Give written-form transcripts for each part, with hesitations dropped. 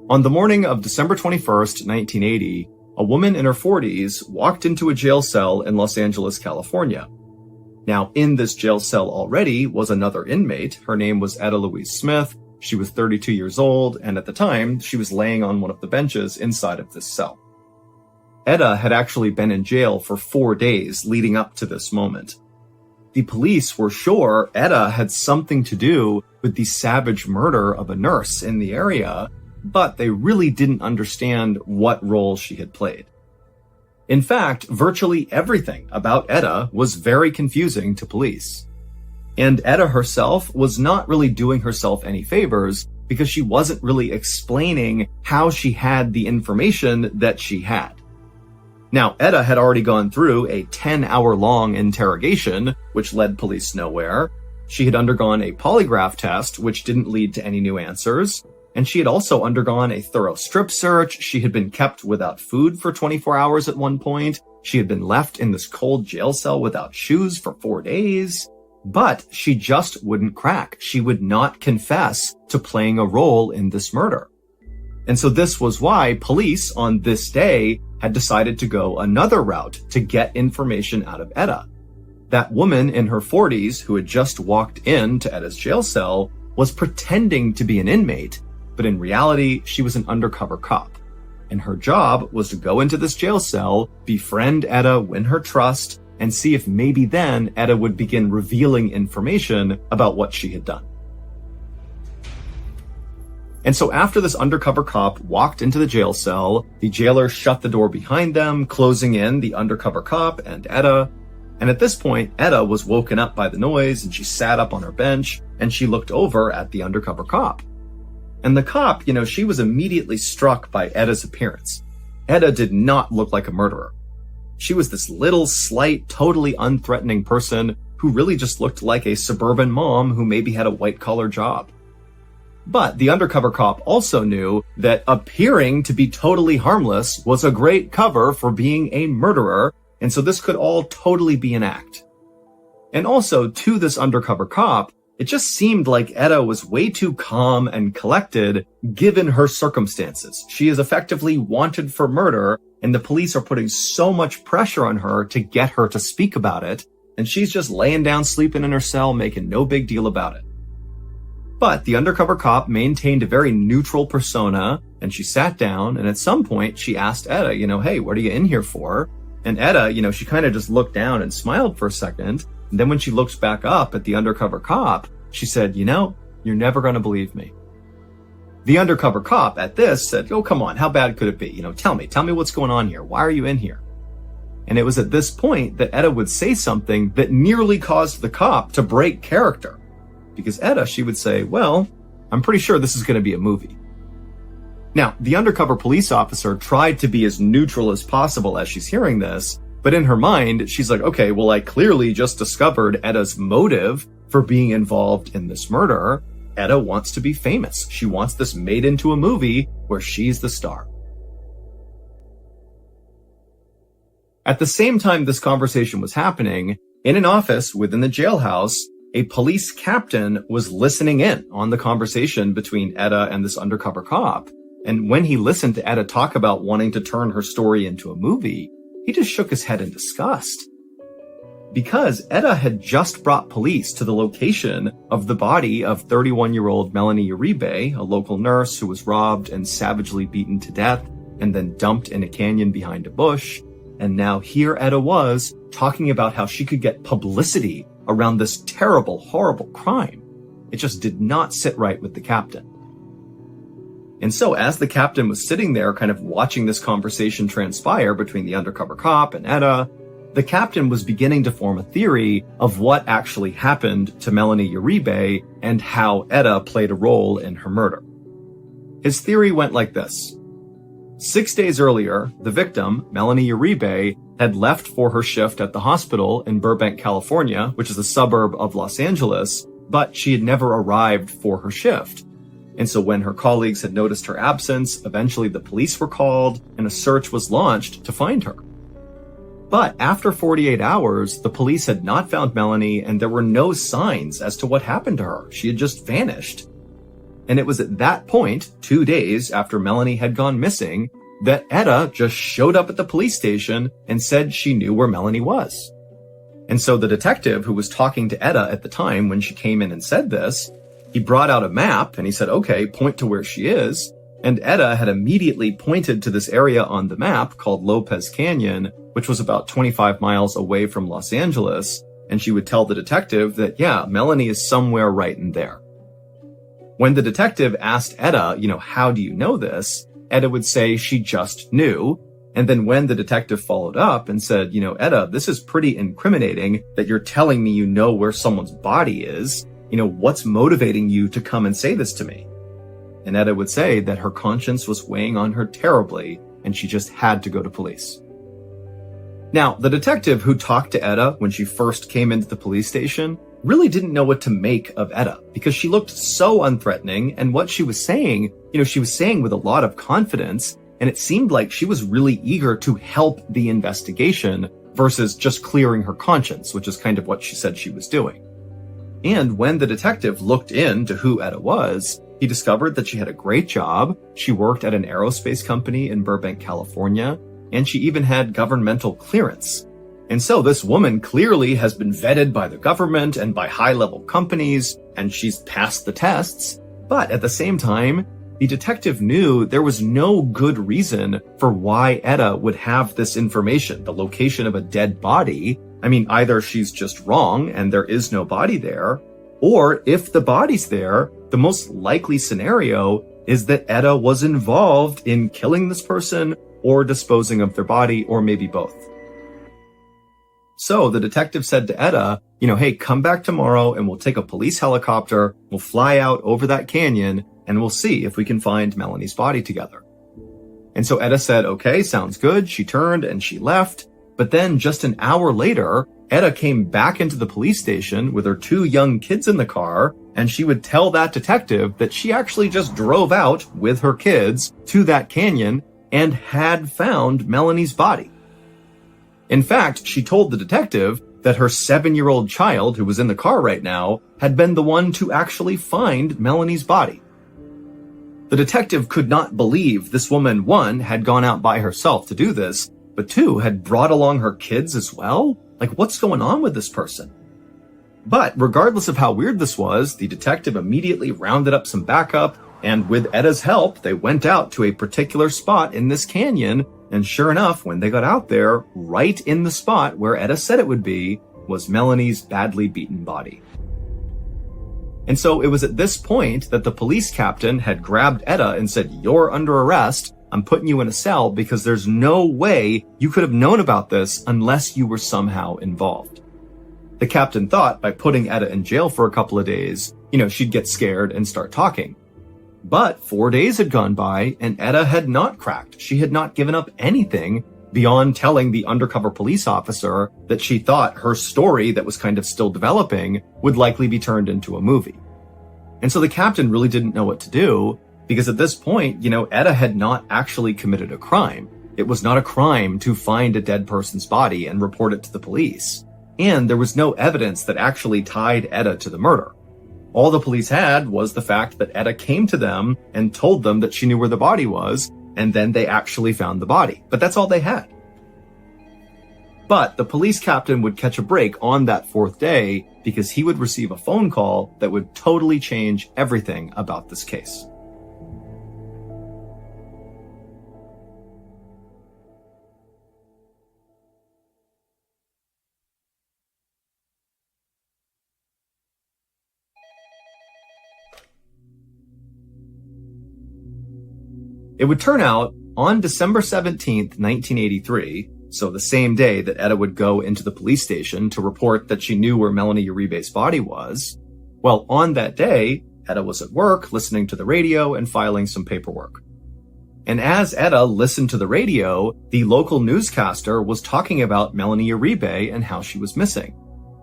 On the morning of December 21st, 1980, a woman in her 40s walked into a jail cell in Los Angeles, California. Now, in this jail cell already was another inmate. Her name was Etta Louise Smith. She was 32 years old, and at the time, she was laying on one of the benches inside of this cell. Etta had actually been in jail for 4 days leading up to this moment. The police were sure Etta had something to do with the savage murder of a nurse in the area, but they really didn't understand what role she had played. In fact, virtually everything about Etta was very confusing to police. And Etta herself was not really doing herself any favors because she wasn't really explaining how she had the information that she had. Now, Etta had already gone through a 10-hour-long interrogation, which led police nowhere. She had undergone a polygraph test, which didn't lead to any new answers. And she had also undergone a thorough strip search. She had been kept without food for 24 hours at one point. She had been left in this cold jail cell without shoes for 4 days. But she just wouldn't crack. She would not confess to playing a role in this murder. And so this was why police on this day had decided to go another route to get information out of Etta. That woman in her 40s who had just walked into Etta's jail cell was pretending to be an inmate, but in reality, she was an undercover cop. And her job was to go into this jail cell, befriend Etta, win her trust, and see if maybe then Etta would begin revealing information about what she had done. And so after this undercover cop walked into the jail cell, the jailer shut the door behind them, closing in the undercover cop and Etta. And at this point, Etta was woken up by the noise and she sat up on her bench and she looked over at the undercover cop. And the cop, she was immediately struck by Etta's appearance. Etta did not look like a murderer. She was this little, slight, totally unthreatening person who really just looked like a suburban mom who maybe had a white-collar job. But the undercover cop also knew that appearing to be totally harmless was a great cover for being a murderer, and so this could all totally be an act. And also, to this undercover cop, it just seemed like Etta was way too calm and collected given her circumstances. She is effectively wanted for murder, and the police are putting so much pressure on her to get her to speak about it, and she's just laying down sleeping in her cell making no big deal about it. But the undercover cop maintained a very neutral persona, and she sat down, and at some point she asked Etta, hey, what are you in here for? And Etta, she kind of just looked down and smiled for a second. And then when she looked back up at the undercover cop, she said, you're never going to believe me. The undercover cop at this said, oh, come on, how bad could it be? Tell me what's going on here. Why are you in here? And it was at this point that Etta would say something that nearly caused the cop to break character. Because Etta, she would say, well, I'm pretty sure this is going to be a movie. Now, the undercover police officer tried to be as neutral as possible as she's hearing this, but in her mind, she's like, okay, well, I clearly just discovered Etta's motive for being involved in this murder. Etta wants to be famous. She wants this made into a movie where she's the star. At the same time this conversation was happening, in an office within the jailhouse, a police captain was listening in on the conversation between Etta and this undercover cop. And when he listened to Etta talk about wanting to turn her story into a movie, he just shook his head in disgust. Because Etta had just brought police to the location of the body of 31-year-old Melanie Uribe, a local nurse who was robbed and savagely beaten to death and then dumped in a canyon behind a bush. And now here Etta was talking about how she could get publicity around this terrible, horrible crime. It just did not sit right with the captain. And so as the captain was sitting there kind of watching this conversation transpire between the undercover cop and Etta, the captain was beginning to form a theory of what actually happened to Melanie Uribe and how Etta played a role in her murder. His theory went like this. 6 days earlier, the victim, Melanie Uribe, had left for her shift at the hospital in Burbank, California, which is a suburb of Los Angeles, but she had never arrived for her shift. And so when her colleagues had noticed her absence, eventually the police were called and a search was launched to find her. But after 48 hours, the police had not found Melanie and there were no signs as to what happened to her. She had just vanished. And it was at that point, 2 days after Melanie had gone missing, that Etta just showed up at the police station and said she knew where Melanie was. And so the detective who was talking to Etta at the time when she came in and said this, he brought out a map and he said, okay, point to where she is. And Etta had immediately pointed to this area on the map called Lopez Canyon, which was about 25 miles away from Los Angeles. And she would tell the detective that, yeah, Melanie is somewhere right in there. When the detective asked Etta, how do you know this? Etta would say she just knew. And then when the detective followed up and said, Etta, this is pretty incriminating that you're telling me you know where someone's body is. What's motivating you to come and say this to me? And Etta would say that her conscience was weighing on her terribly and she just had to go to police. Now, the detective who talked to Etta when she first came into the police station really didn't know what to make of Etta because she looked so unthreatening, and what she was saying, she was saying with a lot of confidence, and it seemed like she was really eager to help the investigation versus just clearing her conscience, which is kind of what she said she was doing. And when the detective looked into who Etta was, he discovered that she had a great job. She worked at an aerospace company in Burbank, California, and she even had governmental clearance. And so this woman clearly has been vetted by the government and by high-level companies, and she's passed the tests. But at the same time, the detective knew there was no good reason for why Etta would have this information, the location of a dead body. I mean, either she's just wrong and there is no body there, or if the body's there, the most likely scenario is that Etta was involved in killing this person or disposing of their body, or maybe both. So the detective said to Etta, hey, come back tomorrow and we'll take a police helicopter, we'll fly out over that canyon, and we'll see if we can find Melanie's body together. And so Etta said, okay, sounds good. She turned and she left. But then just an hour later, Etta came back into the police station with her 2 young kids in the car, and she would tell that detective that she actually just drove out with her kids to that canyon and had found Melanie's body. In fact, she told the detective that her 7-year-old child, who was in the car right now, had been the one to actually find Melanie's body. The detective could not believe this woman, 1, had gone out by herself to do this, but 2, had brought along her kids as well? Like, what's going on with this person? But regardless of how weird this was, the detective immediately rounded up some backup, and with Etta's help, they went out to a particular spot in this canyon. And sure enough, when they got out there, right in the spot where Etta said it would be, was Melanie's badly beaten body. And so it was at this point that the police captain had grabbed Etta and said, you're under arrest. I'm putting you in a cell because there's no way you could have known about this unless you were somehow involved. The captain thought by putting Etta in jail for a couple of days, she'd get scared and start talking. But 4 days had gone by and Etta had not cracked. She had not given up anything beyond telling the undercover police officer that she thought her story that was kind of still developing would likely be turned into a movie. And so the captain really didn't know what to do because at this point, Etta had not actually committed a crime. It was not a crime to find a dead person's body and report it to the police. And there was no evidence that actually tied Etta to the murder. All the police had was the fact that Etta came to them and told them that she knew where the body was, and then they actually found the body. But that's all they had. But the police captain would catch a break on that 4th day because he would receive a phone call that would totally change everything about this case. It would turn out on December 17th, 1983, so the same day that Etta would go into the police station to report that she knew where Melanie Uribe's body was, well, on that day, Etta was at work listening to the radio and filing some paperwork. And as Etta listened to the radio, the local newscaster was talking about Melanie Uribe and how she was missing.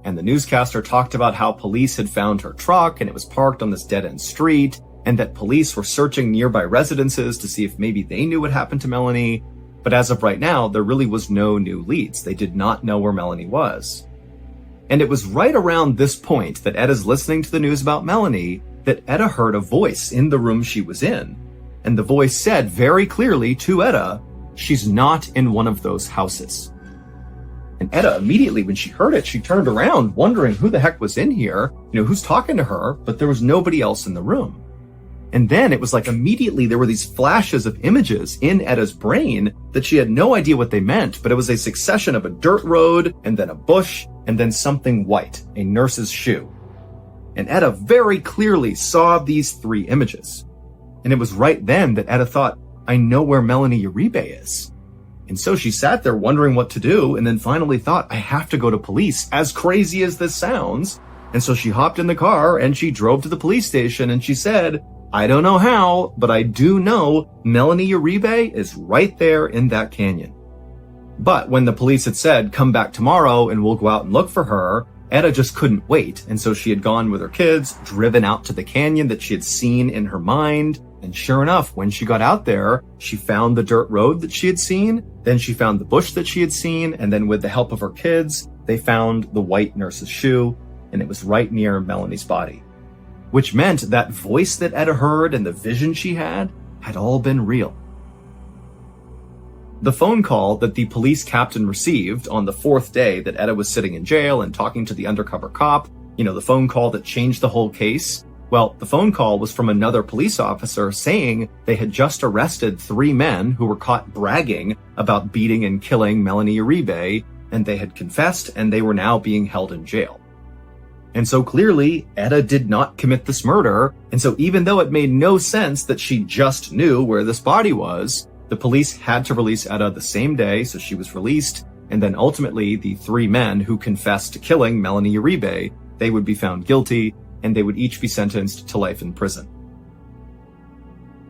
And the newscaster talked about how police had found her truck and it was parked on this dead-end street, and that police were searching nearby residences to see if maybe they knew what happened to Melanie. But as of right now, there really was no new leads. They did not know where Melanie was. And it was right around this point that Etta's listening to the news about Melanie that Etta heard a voice in the room she was in. And the voice said very clearly to Etta, "She's not in one of those houses." And Etta immediately, when she heard it, she turned around wondering who the heck was in here, who's talking to her, but there was nobody else in the room. And then it was like immediately there were these flashes of images in Etta's brain that she had no idea what they meant, but it was a succession of a dirt road and then a bush and then something white, a nurse's shoe. And Etta very clearly saw these three images. And it was right then that Etta thought, I know where Melanie Uribe is. And so she sat there wondering what to do, and then finally thought, I have to go to police, as crazy as this sounds. And so she hopped in the car and she drove to the police station and she said, I don't know how, but I do know Melanie Uribe is right there in that canyon. But when the police had said, come back tomorrow and we'll go out and look for her, Etta just couldn't wait. And so she had gone with her kids, driven out to the canyon that she had seen in her mind. And sure enough, when she got out there, she found the dirt road that she had seen. Then she found the bush that she had seen. And then with the help of her kids, they found the white nurse's shoe. And it was right near Melanie's body. Which meant that voice that Etta heard and the vision she had all been real. The phone call that the police captain received on the fourth day that Etta was sitting in jail and talking to the undercover cop, the phone call that changed the whole case, well, the phone call was from another police officer saying they had just arrested 3 men who were caught bragging about beating and killing Melanie Uribe, and they had confessed and they were now being held in jail. And so clearly, Etta did not commit this murder, and so even though it made no sense that she just knew where this body was, the police had to release Etta the same day, so she was released, and then ultimately the 3 men who confessed to killing Melanie Uribe, they would be found guilty, and they would each be sentenced to life in prison.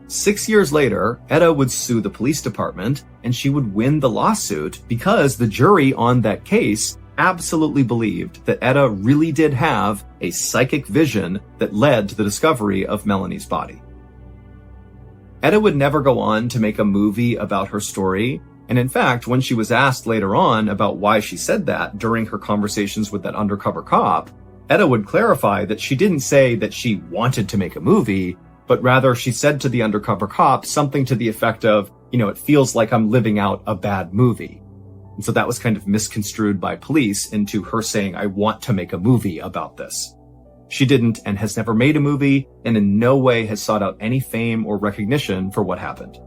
6 years later, Etta would sue the police department, and she would win the lawsuit because the jury on that case absolutely believed that Etta really did have a psychic vision that led to the discovery of Melanie's body. Etta would never go on to make a movie about her story, and in fact, when she was asked later on about why she said that during her conversations with that undercover cop, Etta would clarify that she didn't say that she wanted to make a movie, but rather she said to the undercover cop something to the effect of, it feels like I'm living out a bad movie. And so that was kind of misconstrued by police into her saying, I want to make a movie about this. She didn't and has never made a movie and in no way has sought out any fame or recognition for what happened.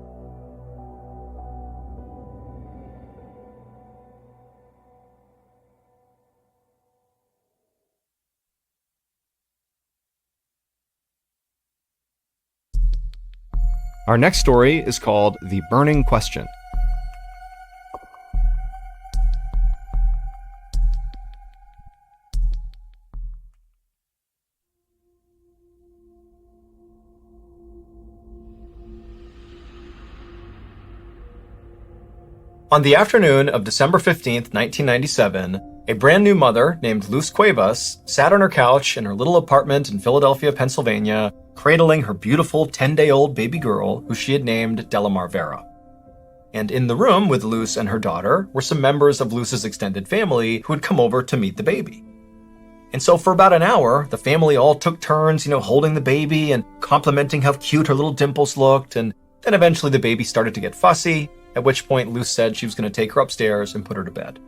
Our next story is called The Burning Question. On the afternoon of December 15th, 1997, a brand new mother named Luz Cuevas sat on her couch in her little apartment in Philadelphia, Pennsylvania, cradling her beautiful 10-day-old baby girl who she had named Delamar Vera. And in the room with Luz and her daughter were some members of Luz's extended family who had come over to meet the baby. And so for about an hour, the family all took turns, holding the baby and complimenting how cute her little dimples looked, and then eventually the baby started to get fussy, at which point Luz said she was going to take her upstairs and put her to bed.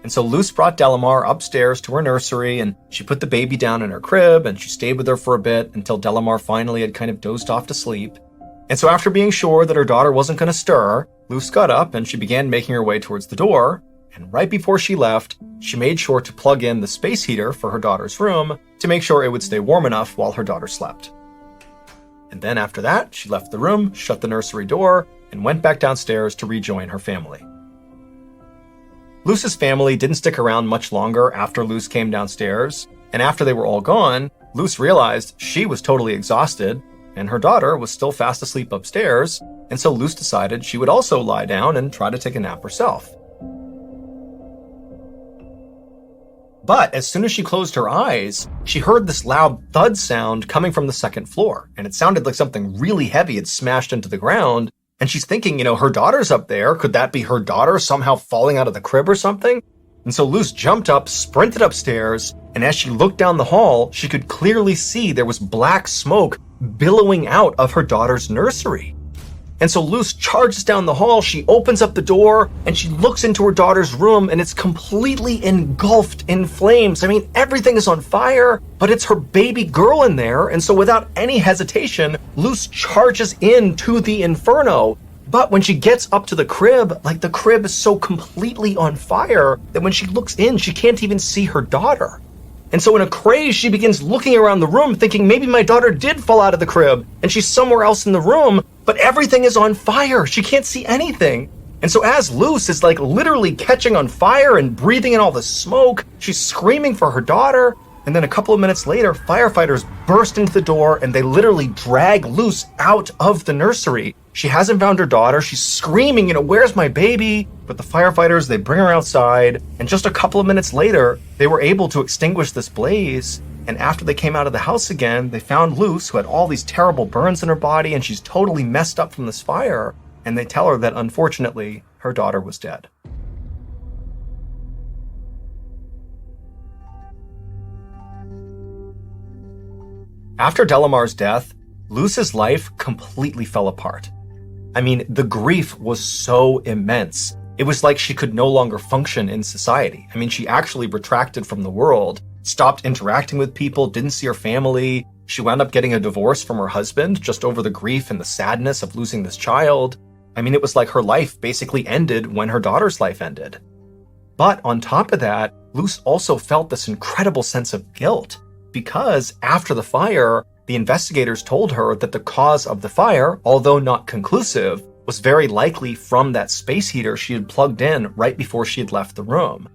And so Luz brought Delamar upstairs to her nursery, and she put the baby down in her crib, and she stayed with her for a bit until Delamar finally had kind of dozed off to sleep. And so after being sure that her daughter wasn't going to stir, Luz got up and she began making her way towards the door, and right before she left, she made sure to plug in the space heater for her daughter's room to make sure it would stay warm enough while her daughter slept. And then after that, she left the room, shut the nursery door, and went back downstairs to rejoin her family. Luz's family didn't stick around much longer after Luz came downstairs, and after they were all gone, Luz realized she was totally exhausted, and her daughter was still fast asleep upstairs, and so Luz decided she would also lie down and try to take a nap herself. But as soon as she closed her eyes, she heard this loud thud sound coming from the second floor, and it sounded like something really heavy had smashed into the ground. And she's thinking, her daughter's up there. Could that be her daughter somehow falling out of the crib or something? And so Luce jumped up, sprinted upstairs, and as she looked down the hall, she could clearly see there was black smoke billowing out of her daughter's nursery. And so Luce charges down the hall, she opens up the door, and she looks into her daughter's room, and it's completely engulfed in flames. I mean, everything is on fire, but it's her baby girl in there, and so without any hesitation, Luce charges into the inferno. But when she gets up to the crib, the crib is so completely on fire that when she looks in, she can't even see her daughter. And so in a craze, she begins looking around the room, thinking maybe my daughter did fall out of the crib and she's somewhere else in the room, but everything is on fire. She can't see anything. And so as Luce is literally catching on fire and breathing in all the smoke, she's screaming for her daughter. And then a couple of minutes later, firefighters burst into the door and they literally drag Luce out of the nursery. She hasn't found her daughter. She's screaming, where's my baby? But the firefighters, they bring her outside. And just a couple of minutes later, they were able to extinguish this blaze. And after they came out of the house again, they found Luce, who had all these terrible burns in her body, and she's totally messed up from this fire. And they tell her that, unfortunately, her daughter was dead. After Delamar's death, Luce's life completely fell apart. I mean, the grief was so immense. It was like she could no longer function in society. I mean, she actually retracted from the world, stopped interacting with people, didn't see her family. She wound up getting a divorce from her husband just over the grief and the sadness of losing this child. I mean, it was like her life basically ended when her daughter's life ended. But on top of that, Luce also felt this incredible sense of guilt because after the fire, the investigators told her that the cause of the fire, although not conclusive, was very likely from that space heater she had plugged in right before she had left the room.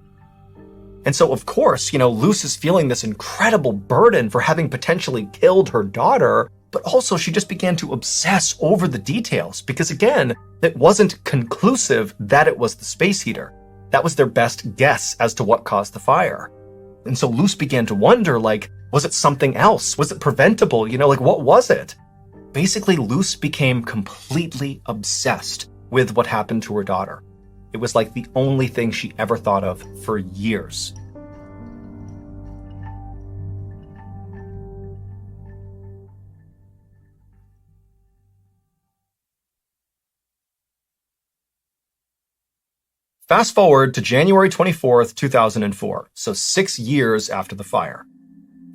And so, of course, Luce is feeling this incredible burden for having potentially killed her daughter, but also she just began to obsess over the details because, again, it wasn't conclusive that it was the space heater. That was their best guess as to what caused the fire. And so Luce began to wonder, was it something else? Was it preventable? What was it? Basically, Luce became completely obsessed with what happened to her daughter. It was like the only thing she ever thought of for years. Fast forward to January 24th, 2004, so 6 years after the fire.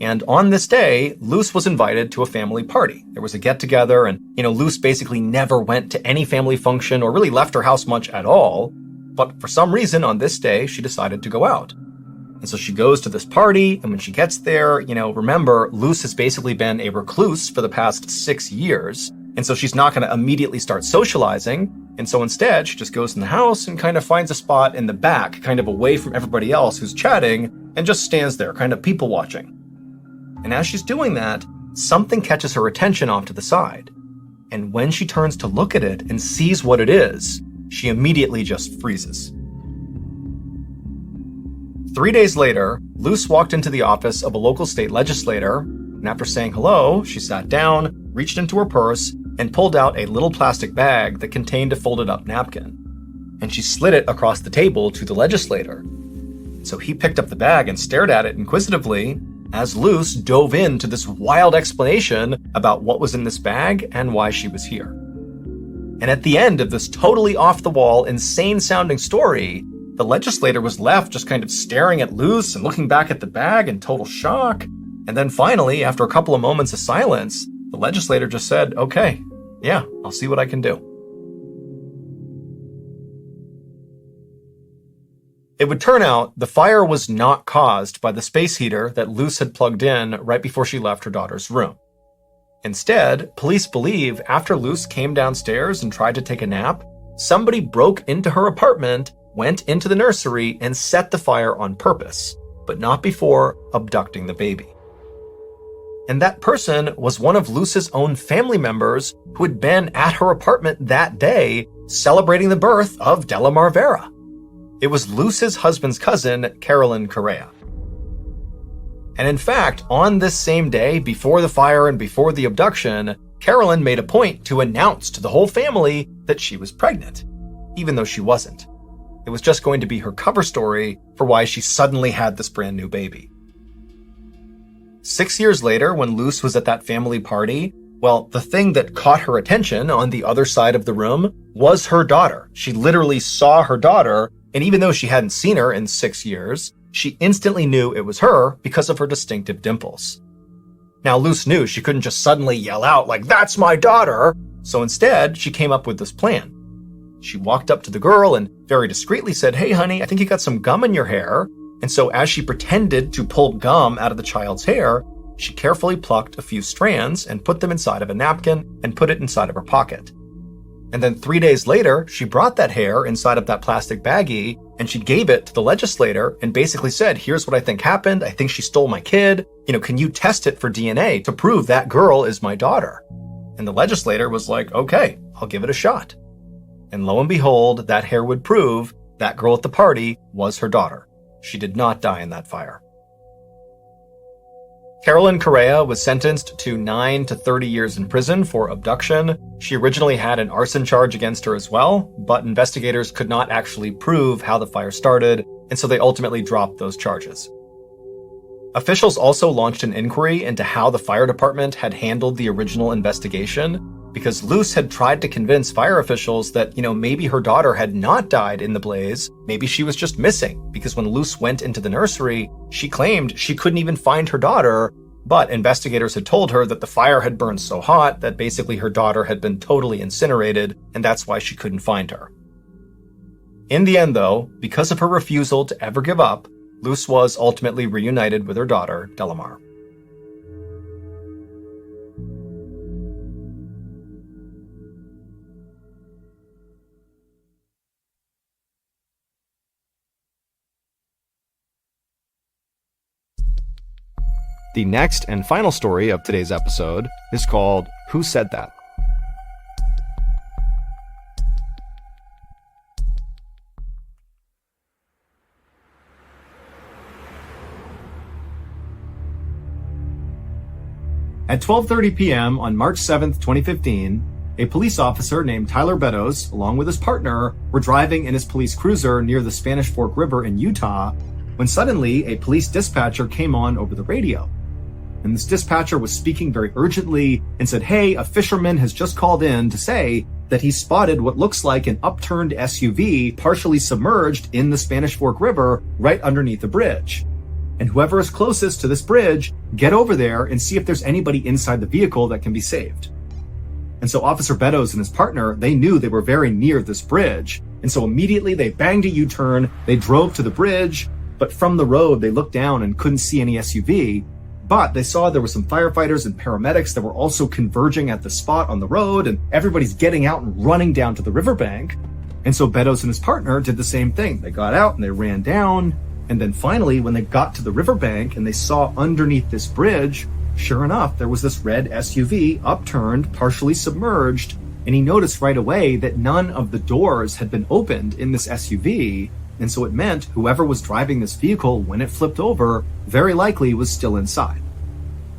And on this day, Luce was invited to a family party. There was a get-together, and, Luce basically never went to any family function or really left her house much at all. But for some reason, on this day, she decided to go out. And so she goes to this party, and when she gets there, remember, Luce has basically been a recluse for the past 6 years. And so she's not going to immediately start socializing. And so instead, she just goes in the house and kind of finds a spot in the back, kind of away from everybody else who's chatting, and just stands there, kind of people watching. And as she's doing that, something catches her attention off to the side. And when she turns to look at it and sees what it is, she immediately just freezes. 3 days later, Luce walked into the office of a local state legislator, and after saying hello, she sat down, reached into her purse, and pulled out a little plastic bag that contained a folded-up napkin. And she slid it across the table to the legislator. So he picked up the bag and stared at it inquisitively as Luce dove into this wild explanation about what was in this bag and why she was here. And at the end of this totally off-the-wall, insane-sounding story, the legislator was left just kind of staring at Luce and looking back at the bag in total shock. And then finally, after a couple of moments of silence, the legislator just said, "Okay, yeah, I'll see what I can do." It would turn out the fire was not caused by the space heater that Luce had plugged in right before she left her daughter's room. Instead, police believe after Luce came downstairs and tried to take a nap, somebody broke into her apartment, went into the nursery, and set the fire on purpose, but not before abducting the baby. And that person was one of Luce's own family members who had been at her apartment that day celebrating the birth of Delamar Vera. It was Luce's husband's cousin, Carolyn Correa. And in fact, on this same day, before the fire and before the abduction, Carolyn made a point to announce to the whole family that she was pregnant, even though she wasn't. It was just going to be her cover story for why she suddenly had this brand new baby. 6 years later, when Luce was at that family party, well, the thing that caught her attention on the other side of the room was her daughter. She literally saw her daughter, and even though she hadn't seen her in 6 years, she instantly knew it was her because of her distinctive dimples. Now, Luce knew she couldn't just suddenly yell out like, "That's my daughter!" So instead, she came up with this plan. She walked up to the girl and very discreetly said, "Hey, honey, I think you got some gum in your hair." And so as she pretended to pull gum out of the child's hair, she carefully plucked a few strands and put them inside of a napkin and put it inside of her pocket. And then 3 days later, she brought that hair inside of that plastic baggie and she gave it to the legislator and basically said, "Here's what I think happened. I think she stole my kid. Can you test it for DNA to prove that girl is my daughter?" And the legislator was like, "Okay, I'll give it a shot." And lo and behold, that hair would prove that girl at the party was her daughter. She did not die in that fire. Carolyn Correa was sentenced to 9 to 30 years in prison for abduction. She originally had an arson charge against her as well, but investigators could not actually prove how the fire started, and so they ultimately dropped those charges. Officials also launched an inquiry into how the fire department had handled the original investigation, because Luce had tried to convince fire officials that, maybe her daughter had not died in the blaze, maybe she was just missing, because when Luce went into the nursery, she claimed she couldn't even find her daughter, but investigators had told her that the fire had burned so hot that basically her daughter had been totally incinerated, and that's why she couldn't find her. In the end, though, because of her refusal to ever give up, Luce was ultimately reunited with her daughter, Delamar. The next and final story of today's episode is called Who Said That? At 12:30 p.m. on March 7th, 2015, a police officer named Tyler Beddoes, along with his partner, were driving in his police cruiser near the Spanish Fork River in Utah when suddenly a police dispatcher came on over the radio. And this dispatcher was speaking very urgently and said, "Hey, a fisherman has just called in to say that he spotted what looks like an upturned SUV partially submerged in the Spanish Fork River right underneath the bridge. And whoever is closest to this bridge, get over there and see if there's anybody inside the vehicle that can be saved." And so Officer Beddoes and his partner, they knew they were very near this bridge. And so immediately they banged a U-turn, they drove to the bridge, but from the road, they looked down and couldn't see any SUV. But they saw there were some firefighters and paramedics that were also converging at the spot on the road, and everybody's getting out and running down to the riverbank. And so Beddoes and his partner did the same thing. They got out and they ran down. And then finally, when they got to the riverbank and they saw underneath this bridge, sure enough, there was this red SUV upturned, partially submerged. And he noticed right away that none of the doors had been opened in this SUV. And so it meant whoever was driving this vehicle when it flipped over very likely was still inside.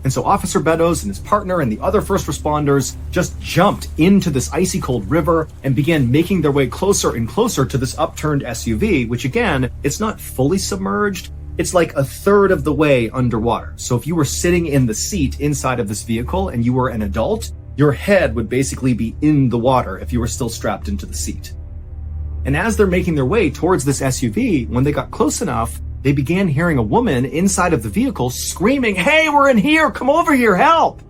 And so Officer Beddoes and his partner and the other first responders just jumped into this icy cold river and began making their way closer and closer to this upturned SUV, which again, it's not fully submerged. It's like a third of the way underwater. So if you were sitting in the seat inside of this vehicle and you were an adult, your head would basically be in the water if you were still strapped into the seat. And as they're making their way towards this SUV, when they got close enough, they began hearing a woman inside of the vehicle screaming, "Hey, we're in here! Come over here, help!"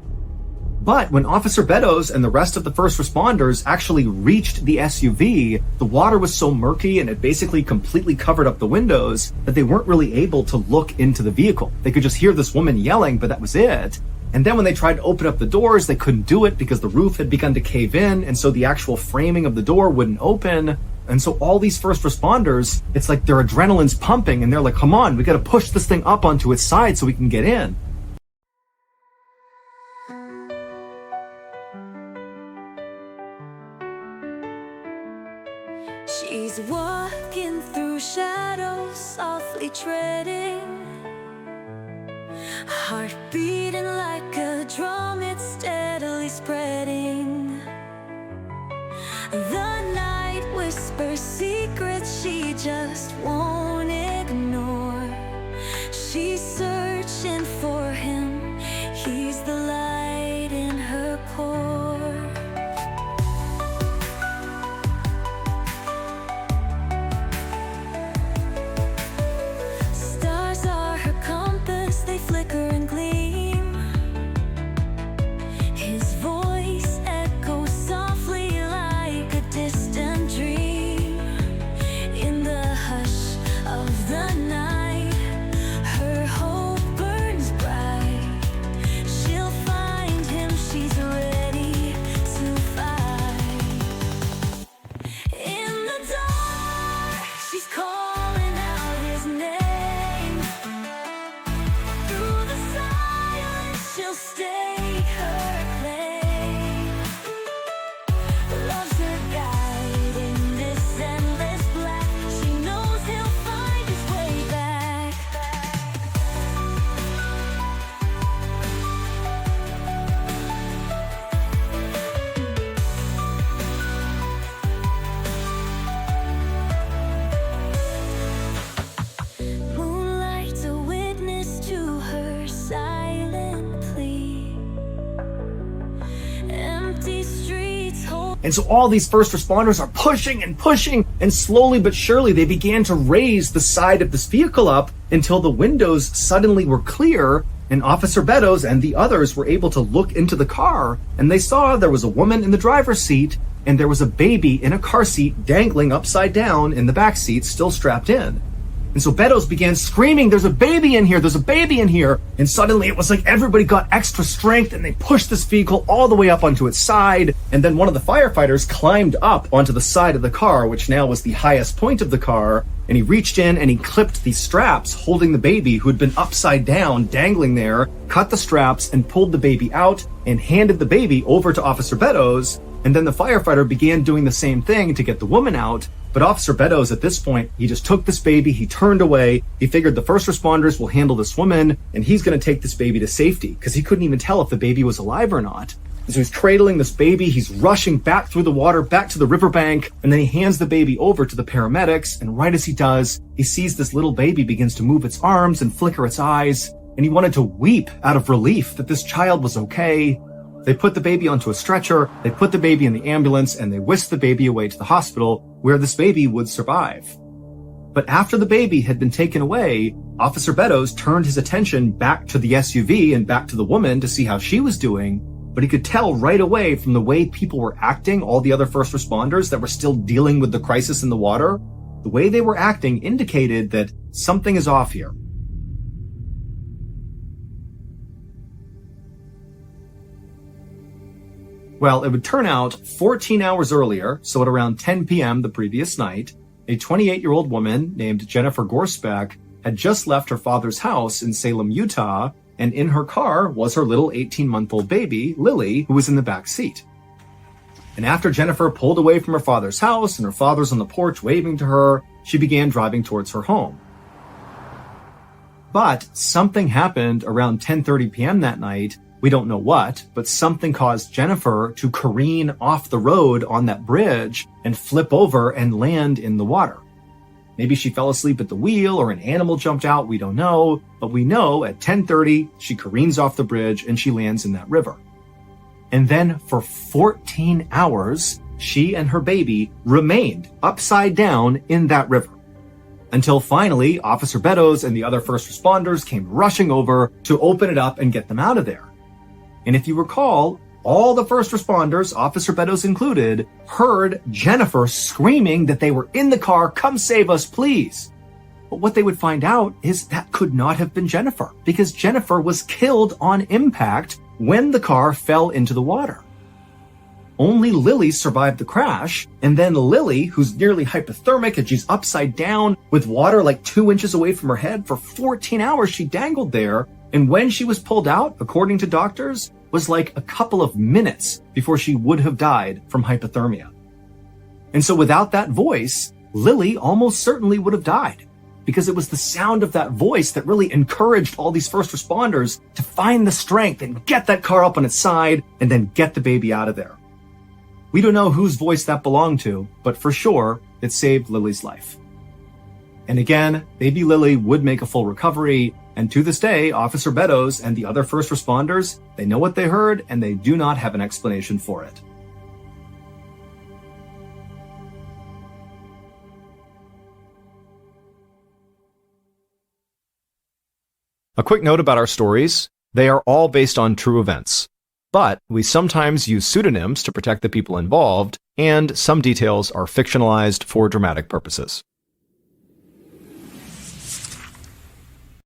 But when Officer Beddoes and the rest of the first responders actually reached the SUV, the water was so murky and it basically completely covered up the windows that they weren't really able to look into the vehicle. They could just hear this woman yelling, but that was it. And then when they tried to open up the doors, they couldn't do it because the roof had begun to cave in, and so the actual framing of the door wouldn't open. And so all these first responders, it's like their adrenaline's pumping and they're like, "Come on, we gotta push this thing up onto its side so we can get in." She's walking through shadows, softly treading, heart beating like a drum, it's steadily spreading. The night whispers secrets, she just make her play. Loves her guide in this endless black. She knows he'll find his way back. Moonlight's a witness to her silent plea. Empty streets hold. And so all these first responders are pushing, and slowly but surely they began to raise the side of this vehicle up until the windows suddenly were clear, and Officer Beddoes and the others were able to look into the car, and they saw there was a woman in the driver's seat, and there was a baby in a car seat dangling upside down in the back seat, still strapped in. And so Beddoes began screaming, "There's a baby in here! There's a baby in here!" And suddenly it was like everybody got extra strength and they pushed this vehicle all the way up onto its side. And then one of the firefighters climbed up onto the side of the car, which now was the highest point of the car. And he reached in and he clipped the straps holding the baby who had been upside down, dangling there, cut the straps and pulled the baby out and handed the baby over to Officer Beddoes. And then the firefighter began doing the same thing to get the woman out. But Officer Beddoes, at this point, he just took this baby, he turned away, he figured the first responders will handle this woman, and he's going to take this baby to safety, because he couldn't even tell if the baby was alive or not. And so he's cradling this baby, he's rushing back through the water, back to the riverbank, and then he hands the baby over to the paramedics, and right as he does, he sees this little baby begins to move its arms and flicker its eyes, and he wanted to weep out of relief that this child was okay. They put the baby onto a stretcher, they put the baby in the ambulance, and they whisked the baby away to the hospital where this baby would survive. But after the baby had been taken away, Officer Beddoes turned his attention back to the SUV and back to the woman to see how she was doing, but he could tell right away from the way people were acting, all the other first responders that were still dealing with the crisis in the water, the way they were acting indicated that something is off here. Well, it would turn out 14 hours earlier, so at around 10 p.m. the previous night, a 28-year-old woman named Jennifer Gorsbeck had just left her father's house in Salem, Utah, and in her car was her little 18-month-old baby, Lily, who was in the back seat. And after Jennifer pulled away from her father's house and her father's on the porch waving to her, she began driving towards her home. But something happened around 10:30 p.m. that night. We don't know what, but something caused Jennifer to careen off the road on that bridge and flip over and land in the water. Maybe she fell asleep at the wheel or an animal jumped out, we don't know, but we know at 10:30 she careens off the bridge and she lands in that river. And then for 14 hours, she and her baby remained upside down in that river. Until finally, Officer Beddoes and the other first responders came rushing over to open it up and get them out of there. And if you recall, all the first responders, Officer Beddoes included, heard Jennifer screaming that they were in the car, "Come save us, please." But what they would find out is that could not have been Jennifer, because Jennifer was killed on impact when the car fell into the water. Only Lily survived the crash, and then Lily, who's nearly hypothermic and she's upside down with water like 2 inches away from her head, for 14 hours she dangled there. And when she was pulled out, according to doctors, was like a couple of minutes before she would have died from hypothermia. And so without that voice, Lily almost certainly would have died, because it was the sound of that voice that really encouraged all these first responders to find the strength and get that car up on its side and then get the baby out of there. We don't know whose voice that belonged to, but for sure, it saved Lily's life. And again, baby Lily would make a full recovery, and to this day, Officer Beddoes and the other first responders, they know what they heard, and they do not have an explanation for it. A quick note about our stories. They are all based on true events, but we sometimes use pseudonyms to protect the people involved, and some details are fictionalized for dramatic purposes.